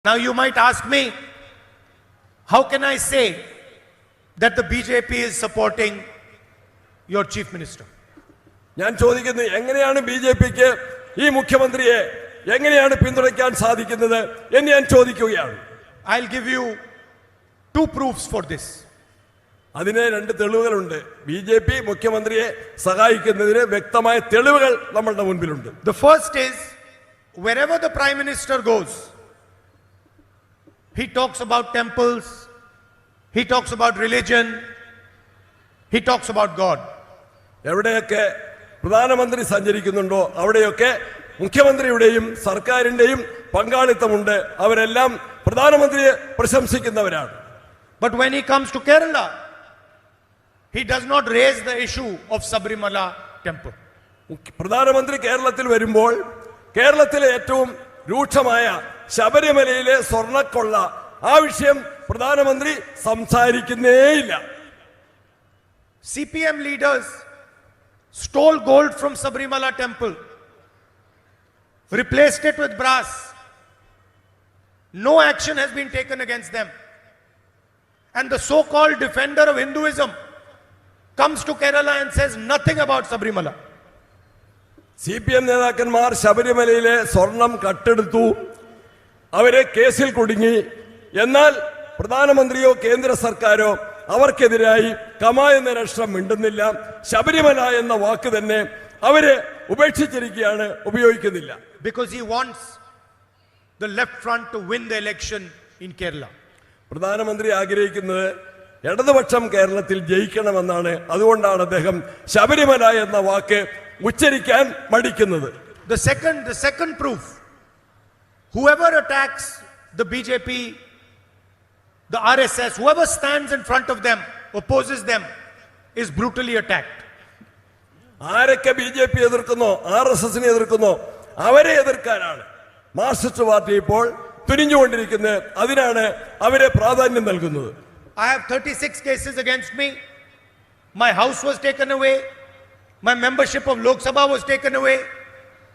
Now you might ask me, how can I say that the BJP is supporting your chief minister? ഞാൻ ചോദിക്കുന്നു, എങ്ങനെയാണ് ബിജെപിക്ക് ഈ മുഖ്യമന്ത്രിയെ എങ്ങനെയാണ് പിന്തുണയ്ക്കാൻ സാധിക്കുന്നത് എന്ന് ഞാൻ ചോദിക്കുകയാണ്. I'll give you two proofs for this. അതിന് രണ്ട് തെളിവുകളുണ്ട്. ബിജെപി മുഖ്യമന്ത്രിയെ സഹായിക്കുന്നതിന് വ്യക്തമായ തെളിവുകൾ നമ്മുടെ മുൻപിലുണ്ട്. The first is, wherever the prime minister goes, he talks about temples, he talks about religion, he talks about God. എവിടെയൊക്കെ പ്രധാനമന്ത്രി സഞ്ചരിക്കുന്നുണ്ടോ അവിടെയൊക്കെ മുഖ്യമന്ത്രിയുടെയും സർക്കാരിന്റെയും പങ്കാളിത്തമുണ്ട്. അവരെല്ലാം പ്രധാനമന്ത്രിയെ പ്രശംസിക്കുന്നവരാണ്. But when he comes to Kerala, he does not raise the issue of Sabrimala temple. പ്രധാനമന്ത്രി കേരളത്തിൽ വരുമ്പോൾ കേരളത്തിലെ ഏറ്റവും രൂക്ഷമായ ശബരിമലയിലെ സ്വർണ്ണക്കൊള്ള ആ വിഷയം പ്രധാനമന്ത്രി സംസാരിക്കുന്നേയില്ല. CPM leaders stole gold from Sabrimala temple, replaced it with brass. No action has been taken against them. And the so-called defender of Hinduism comes to Kerala and says nothing about Sabrimala. CPM നേതാക്കന്മാർ ശബരിമലയിലെ സ്വർണം കട്ടെടുത്തു, അവരെ കേസിൽ കുടുങ്ങി. എന്നാൽ പ്രധാനമന്ത്രിയോ കേന്ദ്ര സർക്കാരോ അവർക്കെതിരായി കമ എന്ന രാഷ്ട്രം മിണ്ടുന്നില്ല. ശബരിമല എന്ന വാക്ക് തന്നെ അവരെ ഉപേക്ഷിച്ചിരിക്കുകയാണ്, ഉപയോഗിക്കുന്നില്ല. Because he wants the left front to win the election in Kerala. പ്രധാനമന്ത്രി ആഗ്രഹിക്കുന്നത് ഇടതുപക്ഷം കേരളത്തിൽ ജയിക്കണമെന്നാണ്. അതുകൊണ്ടാണ് അദ്ദേഹം ശബരിമല എന്ന വാക്ക് ഉച്ചരിക്കാൻ മടിക്കുന്നത്. The second proof, whoever attacks the BJP, the RSS, whoever stands in front of them, opposes them, is brutally attacked. ആരൊക്കെ BJP എതിർക്കുന്നോ RSSനെ എതിർക്കുന്നോ അവരെ എതിർക്കാനാണ് Marxist party ഇപ്പോൾ തുനിഞ്ഞുകൊണ്ടിരിക്കുന്നത്. അതിനാണ് അവരെ പ്രാധാന്യം നൽകുന്നത്. I have 36 cases against me. My house was taken away. My membership of Lok Sabha was taken away.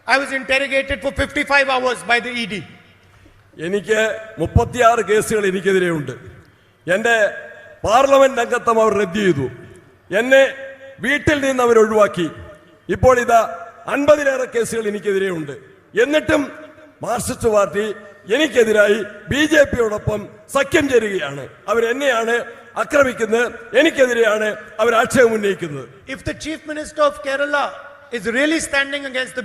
I was interrogated for 55 hours by the ED. എനിക്ക് 36 കേസുകൾ എനിക്കെതിരെയുണ്ട്. എൻ്റെ പാർലമെന്റ് അംഗത്വം അവർ റദ്ദ് ചെയ്തു. എന്നെ വീട്ടിൽ നിന്ന് അവർ ഒഴിവാക്കി. ഇപ്പോൾ ഇതാ 50-ലേറെ കേസുകൾ എനിക്കെതിരെയുണ്ട്. എന്നിട്ടും മാർക്സിസ്റ്റ് പാർട്ടി എനിക്കെതിരായി BJPയോടൊപ്പം സഖ്യം ചേരുകയാണ്. അവരെന്നെയാണ് ആക്രമിക്കുന്നത്, എനിക്കെതിരെയാണ് അവർ ആക്ഷേപം ഉന്നയിക്കുന്നത്. If the chief minister of Kerala is really standing against the